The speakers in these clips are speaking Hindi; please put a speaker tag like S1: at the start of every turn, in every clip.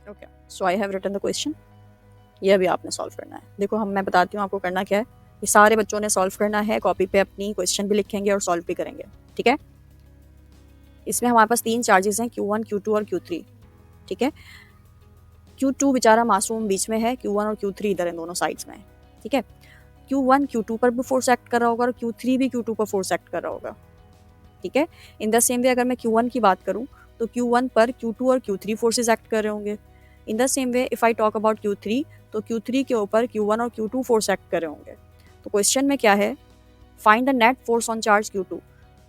S1: Okay, so I have written the question. ये अभी आपने सॉल्व करना है। देखो मैं बताती हूँ आपको करना क्या है। ये सारे बच्चों ने सॉल्व करना है, कॉपी पे अपनी क्वेश्चन भी लिखेंगे और सॉल्व भी करेंगे, ठीक है। इसमें हमारे पास 3 चार्जेस हैं, Q1, Q2 और Q3, ठीक है। Q2 बेचारा मासूम बीच में है, Q1 और Q3 इधर इन दोनों साइड्स में है, ठीक है। Q1 Q2 पर भी फोर्स एक्ट कर रहा होगा और Q3 भी Q2 पर फोर्स एक्ट कर रहा होगा, ठीक है। इन द सेम वे अगर मैं Q1 की बात करूँ तो Q1 पर Q2 और Q3 फोर्सेस एक्ट कर रहे होंगे। In the same way if I talk about Q3 तो Q3 के ऊपर Q1 और Q2 फोर्स एक्ट कर रहे होंगे। तो क्वेश्चन में क्या है, find the net force on charge Q2।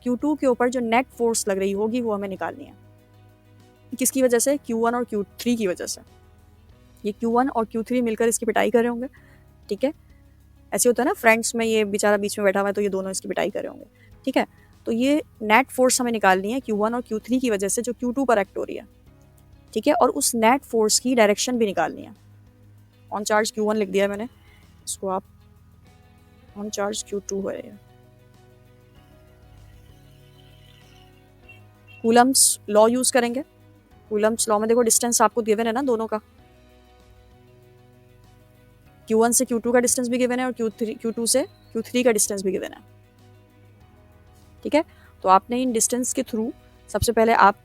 S1: Q2 के ऊपर जो नेट फोर्स लग रही होगी वो हमें निकालनी है। किसकी वजह से? Q1 और Q3 की वजह से। ये Q1 और Q3 मिलकर इसकी पिटाई कर रहे होंगे, ठीक है। ऐसे होता है ना फ्रेंड्स में, ये बेचारा बीच में बैठा हुआ है तो ये दोनों इसकी पिटाई कर रहे होंगे, ठीक है। तो ये नेट फोर्स हमें निकालनी है Q1 और Q3 की वजह से जो Q2 पर एक्ट हो रही है, ठीक है। और उस नेट फोर्स की डायरेक्शन भी निकालनी है। ऑन चार्ज Q1 लिख दिया है मैंने, इसको आप ऑन चार्ज Q2 है। कूलम्स लॉ यूज करेंगे। कूलम्स लॉ में देखो डिस्टेंस आपको गिवन है ना दोनों का, Q1 से Q2 का डिस्टेंस भी गिवन है और Q2 से Q3 का डिस्टेंस भी गिवन है, ठीक है। तो आपने इन डिस्टेंस के थ्रू सबसे पहले आप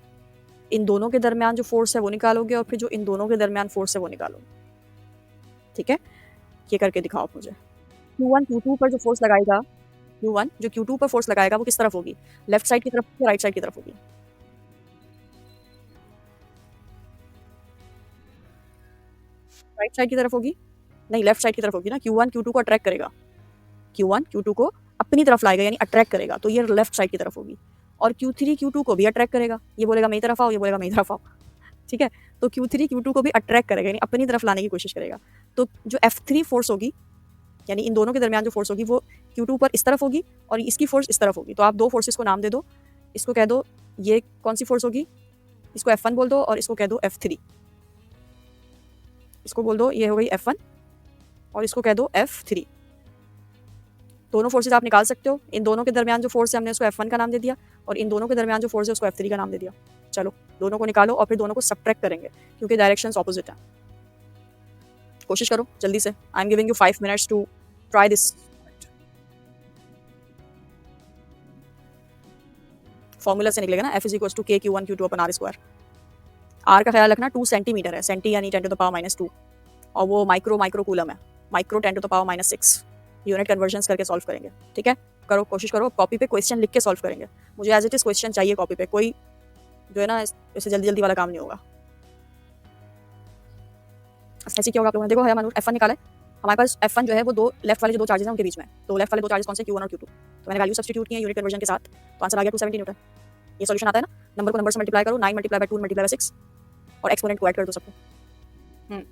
S1: इन दोनों के दरमियान जो फोर्स है वो निकालोगे और फिर जो इन दोनों के दरमियान फोर्स है वो निकालोगे, ठीक है। ये करके दिखाओ आप मुझे। Q1 Q2 पर जो फोर्स लगाएगा, Q1 जो Q2 पर फोर्स लगाएगा वो किस तरफ होगी? लेफ्ट साइड की तरफ या राइट साइड की तरफ होगी? राइट साइड की तरफ होगी? नहीं, लेफ्ट साइड की तरफ होगी ना। Q1 Q2 को अट्रैक्ट करेगा, Q1 Q2 को अपनी तरफ लाएगा यानी अट्रैक्ट करेगा, तो ये लेफ्ट साइड की तरफ होगी। और Q3 Q2 को भी अट्रैक्ट करेगा, ये बोलेगा मेरी तरफ आओ, ये बोलेगा मेरी तरफ आओ, ठीक है। तो Q3 Q2 को भी अट्रैक्ट करेगा यानी अपनी तरफ लाने की कोशिश करेगा। तो जो F3 फोर्स होगी यानी इन दोनों के दरमियान जो फोर्स होगी वो Q2 पर इस तरफ होगी और इसकी फोर्स इस तरफ होगी। तो आप दो फोर्सेस को नाम दे दो, इसको कह दो ये कौन सी फोर्स होगी, इसको F1 बोल दो और इसको कह दो F3। इसको बोल दो ये हो गई F1 और इसको कह दो F3। दोनों फोर्सेस आप निकाल सकते हो। इन दोनों के दरमियान जो फोर्स है हमने उसको F1 का नाम दे दिया और इन दोनों के दरमियान जो फोर्स है उसको F3 का नाम दे दिया। चलो दोनों को निकालो और फिर दोनों को सब्ट्रैक्ट करेंगे क्योंकि डायरेक्शंस ऑपोजिट हैं। कोशिश करो जल्दी से। I am giving you 5 minutes to try this. Formula से निकलेगा ना, F is equals to K Q1 Q2 upon R square. R का ख्याल रखना 2 सेंटीमीटर है, सेंटी यानी 10 टू द पावर -2 और वो माइक्रो कूलम है, micro 10 to the power -6। Unit conversions करके सॉल्व करेंगे, ठीक है। करो, कोशिश करो, कॉपी पे क्वेश्चन लिख के सॉल्व करेंगे। मुझे एज इट इज क्वेश्चन चाहिए कॉपी पे, कोई जो है ना इससे जल्दी जल्दी वाला काम नहीं होगा। ऐसे क्या होगा आप लोगों ने देखो हमारे F1 निकाला है, हमारे पास F1 जो है वो दो लेफ्ट वाले जो दो चार्जेस हैं उनके बीच में। तो लेफ्ट वाले दो चार्जेस कौन से? Q1 और Q2। तो मैंने वैल्यू सब्स्टिट्यूट की है यूनिट कन्वर्जन के साथ, तो आंसर आ गया 270 न्यूटन। ये सॉल्यूशन आता है ना, नंबर को नंबर से मल्टीप्लाई करो, 9 मल्टीप्लाई बाय 2 मल्टीप्लाई बाय 6 और एक्सपोनेंट को ऐड कर दो सबको। हम्म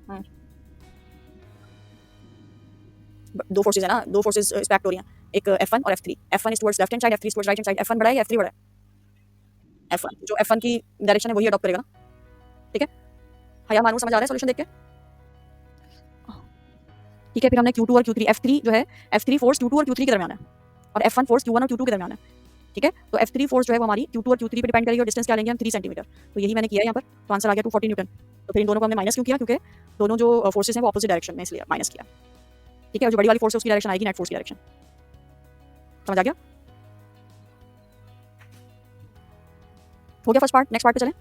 S1: हम्म दो फोर्सेस है ना, दो फोर्सेस इस पे एक्ट हो रही हैं, एक F1 और F3। F1 is towards left hand side, F3 is towards right hand side. F1 बड़ा है या F3 बड़ा है? F1 जो F1 की डायरेक्शन है वही अडॉप्ट करेगा ना, ठीक है। हाँ यार मानू, समझ आ रहा है सॉल्यूशन देख के? ठीक है, फिर हमने Q2 और Q3, F3 जो है F3 फोर्स Q2 और Q3 के दरमियान है और F1 फोर्स Q1 और Q2 के दरमियान है, ठीक है। तो F3 फोर्स जो है वो हमारी Q2 और Q3 पे डिपेंड करेगी और डिस्टेंस क्या लेंगे हम? 3 सेंटीमीटर। तो यही मैंने किया है यहाँ पर, तो आंसर आ गया 240 न्यूटन। तो फिर इन दोनों को हमने माइनस क्यों किया? क्योंकि दोनों जो फोर्सेस हैं वो ऑपोजिट डायरेक्शन में, इसलिए माइनस किया, ठीक है। और जो बड़ी वाली फोर्स है उसकी डायरेक्शन आएगी नेट फोर्स की डायरेक्शन। समझ आ गया? हो गया फर्स्ट पार्ट। नेक्स्ट पार्ट पे चलें।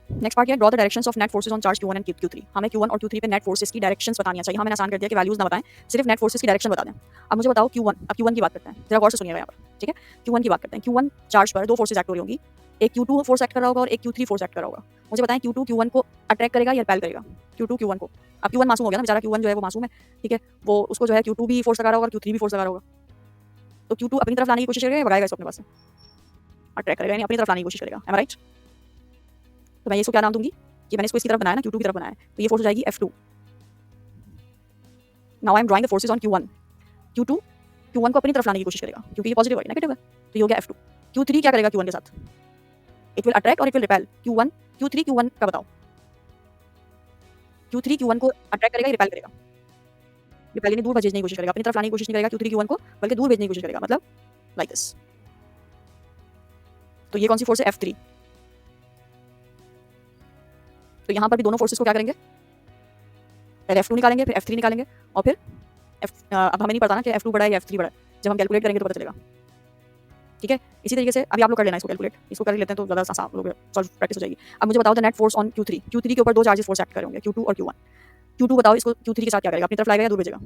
S1: नेक्स्ट पार्ट क्या है? Draw the directions of net forces on charge Q1 and Q3। हमें Q1 और Q3 पे नेट फोर्सेस की डायरेक्शंस बतानी चाहिए। हाँ मैंने आसान कर दिया कि वैल्यूज ना बताएं, सिर्फ नेट फोर्सेस की डायरेक्शन बता दें। अब मुझे बताओ Q1, अब Q1 की बात करते हैं, जरा गौर से सुनिएगा यहाँ पर, ठीक है। Q1 की बात करते हैं। Q1 चार्ज पर दो फोर्सेस एक्ट हो रही होंगी, एक Q2 फोर्स एक्ट कर रहा होगा और एक Q3 फोर्स एक्ट कर रहा होगा। मुझे बताएं Q2 Q1 को अट्रैक्ट करेगा या रिपेल करेगा? Q2 Q1 को। अब Q1 मासूम हो गया ना बेचारा, Q1 जो है वो मासूम है, ठीक है। वो उसको जो है Q2 भी फोर्स लगा रहा होगा और Q3 भी फोर्स लगा रहा होगा। तो Q2 अपनी तरफ लाने की कोशिश करेगा या भगाएगा इसको अपने पास से? अट्रैक्ट करेगा यानी अपनी तरफ लाने की कोशिश करेगा, एम आई राइट? तो मैं इसको क्या नाम दूंगी कि मैंने इसको इसकी तरफ बनाया ना, Q2 की तरफ बनाया है, तो ये फोर्स हो जाएगी F2। Now I am drawing the forces on Q1। Q2 Q1 को अपनी तरफ लाने की कोशिश करेगा क्योंकि ये पॉजिटिव है, नेगेटिव है, तो ये हो गया F2। Q3 क्या करेगा Q1 के साथ? इट विल अट्रैक्ट और it will repel. Q1 Q3 Q1 का बताओ। Q3 Q1 को अट्रैक्ट करेगा या रिपेल करेगा? रिपेल यानी दूर भेजने की कोशिश करेगा, अपनी तरफ लाने की कोशिश नहीं करेगा Q3 Q1 को, बल्कि दूर भेजने की कोशिश करेगा, मतलब लाइक दिस। तो ये कौन सी फोर्स है? F3। तो यहाँ पर भी दोनों फोर्सेस को क्या करेंगे, पहले F2 निकालेंगे, फिर F3 निकालेंगे, और फिर अब हमें नहीं पता ना कि F2 बड़ा है या F3 बड़ा है, जब हम कैलकुलेट करेंगे तो पता चलेगा। ठीक है, इसी तरीके से अभी आप लोग कर लेना इसको कैलकुलेट, इसको कर लेते हैं तो ज़्यादा आसान हो गया, सॉल्व प्रैक्टिस हो जाएगी। अब मुझे बताओ the net force on Q3, Q3 के ऊपर दो चार्जेस फोर्स एक्ट कर रहे होंगे, Q2 और Q1। Q2 बताओ इसको Q3 के साथ क्या करेगा, अपनी तरफ लाएगा या दूर भेजेगा,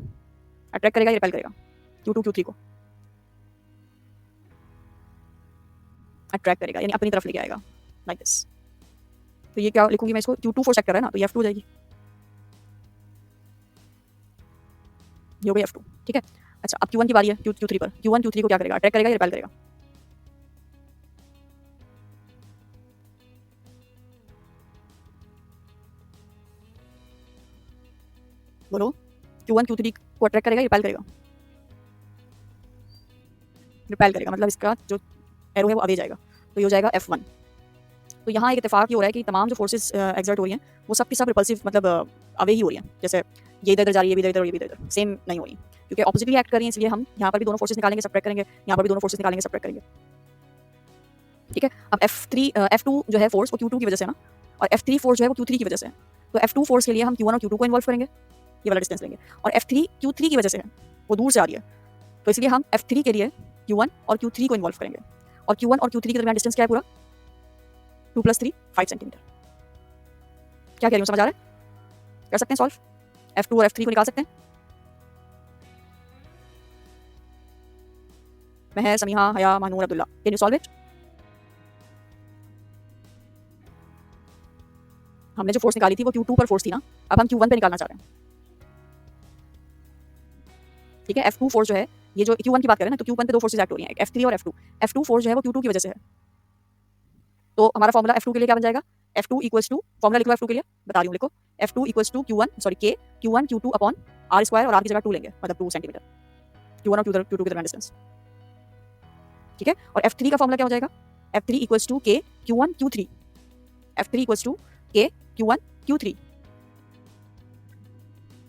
S1: अट्रैक्ट करेगा या रिपेल करेगा, Q2 Q3 को अट्रैक्ट करेगा, यानी अपनी तरफ लेके आएगा, लाइक दिस। तो ये क्या लिखूंगी मैं इसको, Q2 फोर्स एक्ट कर रहा है ना, तो ये F2 हो जाएगी, ये हो गई F2। ठीक है, अच्छा अब Q1 की बारी है, Q3 पर, Q1 Q3 को क्या करेगा, अट्रैक्ट करेगा या रिपेल करेगा, बोलो। Q1 Q3 को अट्रैक्ट करेगा या रिपेल करेगा, रिपेल करेगा, मतलब इसका जो एरो है वो अवे जाएगा, तो ये हो जाएगा F1। तो यहाँ एक इत्तेफाक ये हो रहा है कि तमाम जो फोर्सेस एक्सर्ट हो रही हैं वो सब की सब रिपल्सिव, मतलब अवे ही हो रही हैं, जैसे ये इधर जा रही है, ये भी इधर, ये भी इधर, सेम नहीं हो रही, क्योंकि ऑपोजिटली एक्ट कर रही हैं, इसलिए हम यहाँ पर भी दोनों फोर्सेस निकालेंगे, सबट्रैक्ट करेंगे, यहाँ पर भी दोनों फोर्सेस निकालेंगे, सबट्रैक्ट करेंगे। ठीक है, अब F2 जो है फोर्स वो Q2 की वजह से है ना, और F3 फोर्स जो है वो Q3 की वजह से है, तो F2 फोर्स के लिए हम Q1 और Q2 को इन्वॉल्व करेंगे, ये वाला डिस्टेंस लेंगे, और F3 Q3 की वजह से है, वो दूर से आ रही है, तो इसलिए हम F3 के लिए Q1 और Q3 को इन्वॉल्व करेंगे, और Q1 और Q3 के दरमियान डिस्टेंस क्या है पूरा, 2 + 3 5 सेंटीमीटर। क्या कह रही हूँ, समझ आ रहा है, कर सकते हैं सॉल्व, F2 और F3 को निकाल सकते हैं। मैं Sameeha, Haya, Manoor, Abdullah, can you solve it. हमने जो फोर्स निकाली थी वो Q2 पर फोर्स थी ना, अब हम Q1 पे निकालना चाह रहे हैं। ठीक है, F2 फोर्स जो है, ये जो Q1 की बात कर रहे हैं ना, तो Q1 पे दो फोर्सेस एक्ट हो रही हैं, एक F3 और F2। F2 फोर्स जो है वो Q2 की वजह से है, तो हमारा फॉर्मूला F2 के लिए क्या बन जाएगा, F2 इक्वल्स टू, फॉर्मूला लिख लो F2 के लिए, बता रही हूँ लिखो, F2 equals to K Q1 Q2 upon R square, और R की जगह 2 लेंगे, मतलब 2 सेंटीमीटर, Q1 और Q2 के दरमियान डिस्टेंस। ठीक है, और F3 का फॉर्मूला क्या हो जाएगा, F3 equals to K Q1 Q3, F3 equals to K Q1 Q3।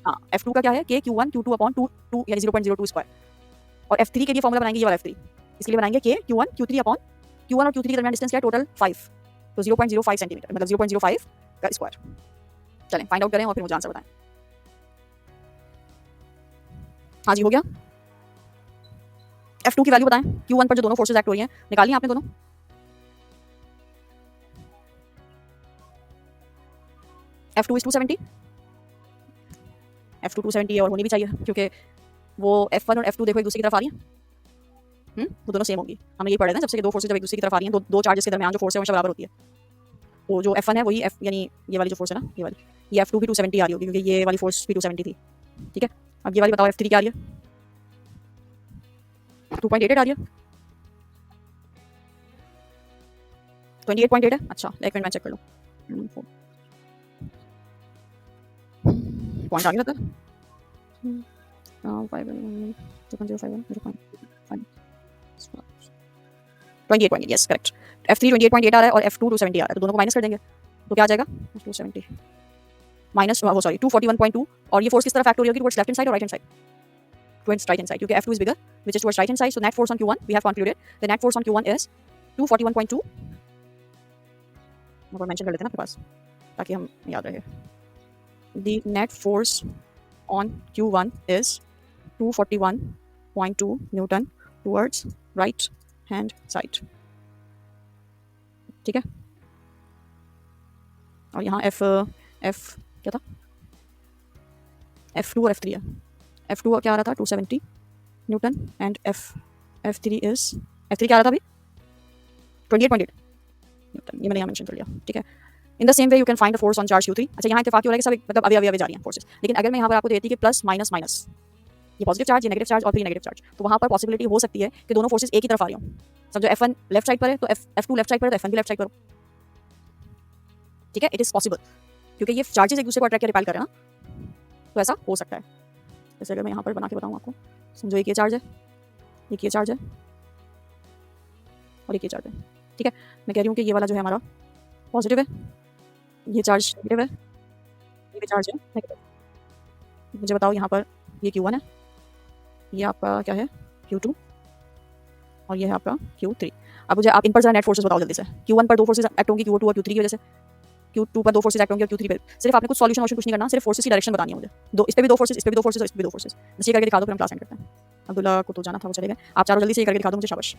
S1: हाँ, F2 का क्या है, K Q1 Q2 अपॉन 2 यानी 0.02 स्क्वायर, और F3 के लिए फॉर्मूला बनाएंगे ये वाला F3, इसके लिए बनाएंगे K Q1 Q3 upon Q1 और Q3 के दरमियान डिस्टेंस क्या है, टोटल 5, तो 0.05 सेंटीमीटर, मतलब 0.05 का स्क्वायर। चलें फाइंड आउट करें और फिर मुझे आंसर बताएं। हाँ जी, हो गया। F2 की वैल्यू बताएं, Q1 पर जो दोनों फोर्सेस एक्ट हो रही हैं, निकाली आपने दोनों, F2 is 270, F2 270 और होनी भी चाहिए, क्योंकि वो F1 और F2 देखो एक दूसरे की तरफ आ रही हैं, वो दोनों सेम होंगी, हमने ये पढ़ा था जब से कि दो फोर्सेस जब एक दूसरे की तरफ आ रही हैं, दो चार्जेस के दरमियान जो फोर्स है हमेशा बराबर होती है, तो जो F1 है वही F, यानी ये वाली जो फोर्स है ना, ये वाली, ये F2 भी 270 आ रही होगी, क्योंकि ये वाली फोर्स भी 270 थी। ठीक है, अब ये वाली बताओ F3 क्या आ रही है, 2.88 आ रही है, 28.8 है, अच्छा एक मिनट मैं चेक कर लूँ, पॉइंट आ गया था, 28.8, यस करेक्ट, F3 28.8 आ रहा है और F2 270 आ रहा है, तो दोनों को माइनस कर देंगे, तो क्या आ जाएगा, 270 माइनस वो सॉरी 241.2, और ये फोर्स किस तरफ एक्ट हो रही होगी, टुवर्ड्स लेफ्ट हैंड साइड और right hand side, towards right hand side, क्योंकि F2 is bigger which is towards right hand side, so net force on Q1 we have concluded the net force on Q1 is 241.2, मैं मेंशन कर लेते हैं ना अपने पास ताकि हम याद रहे, the net force on Q1 is 241.2 Newton towards right hand side. ठीक है, और यहाँ F क्या था, F2 और F3 है, F2 क्या आ रहा था 270 न्यूटन, एंड F3 क्या आ रहा था अभी 28.8 न्यूटन, ये मैंने यहाँ मेंशन कर लिया। ठीक है, in the same way you can find the force on charge Q3। अच्छा, यहाँ इत्तेफाक हो रहा है कि सब मतलब अवे जा रही हैं फोर्सेस, लेकिन अगर मैं यहाँ पर आपको देती कि प्लस माइनस माइनस, ये पॉजिटिव चार्ज, ये नेगेटिव चार्ज और फिर नेगेटिव चार्ज, तो वहाँ पर पॉसिबिलिटी हो सकती है कि दोनों फोर्सेस एक ही तरफ आ रही हों, समझो F1 लेफ्ट साइड पर है तो F2 लेफ्ट साइड पर है तो F1 भी लेफ्ट साइड पर हो। ठीक है, इट इज पॉसिबल, क्योंकि ये चार्जेस एक दूसरे को अट्रैक्ट या रिपेल कर रहे हैं ना, तो ऐसा हो सकता है। जैसे अगर मैं यहाँ पर बना के बताऊँ आपको, समझो एक ये चार्ज है, एक ये चार्ज है और एक ये चार्ज है। ठीक है, मैं कह रही हूँ कि ये वाला जो है हमारा पॉजिटिव है, ये चार्ज नेगेटिव है, ये भी चार्ज है नेगेटिव। मुझे बताओ यहाँ पर ये Q1 है, ये आपका क्या है Q2, और ये है आपका Q3। अब मुझे आप इन पर जरा नेट फोर्सेस बताओ जल्दी से, Q1 पर दो फोर्सेस एक्ट होंगी, Q2 और Q3 की वजह से, Q2 पर 2 फोर्सेस एक्ट होंगे और Q3 पे। सिर्फ आपने कुछ सॉल्यूशन कुछ नहीं करना, सिर्फ फोर्सेस की डायरेक्शन बतानी है मुझे। दो इस पे भी 2 फोर्सेस, इस पे भी 2 फोर्सेस और इस पे भी 2 फोर्सेस। बस ये करके दिखा दो, फिर हम क्लास एंड करते हैं। अब्दुल्ला को तो जाना था, वो चले गए। आप चारों जल्दी से ये करके दिखा दो मुझे, शाबाश।